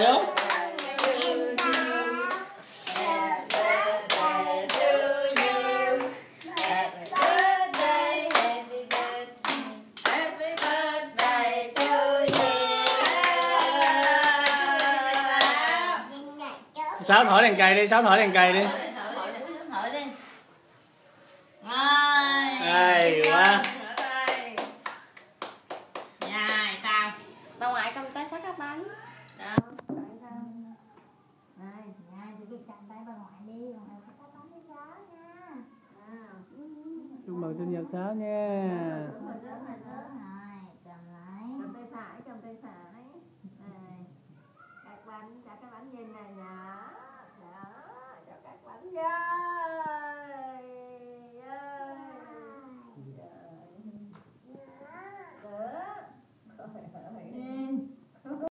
vô. Sáu thổi đèn cày đi, Sáu thổi đèn cày đi. Hay quá. Rồi sao? Bà ngoại cầm tay sát các bánh. Đâu? Đây, nha, chị cầm tay bà ngoại đi, bà ngoại sát các bánh với cháu nha. Chúc mừng sinh nhật Sáu nha. Rồi, cầm lại. Cầm tay phải. Cắt bánh, trả cái bánh nhìn nè.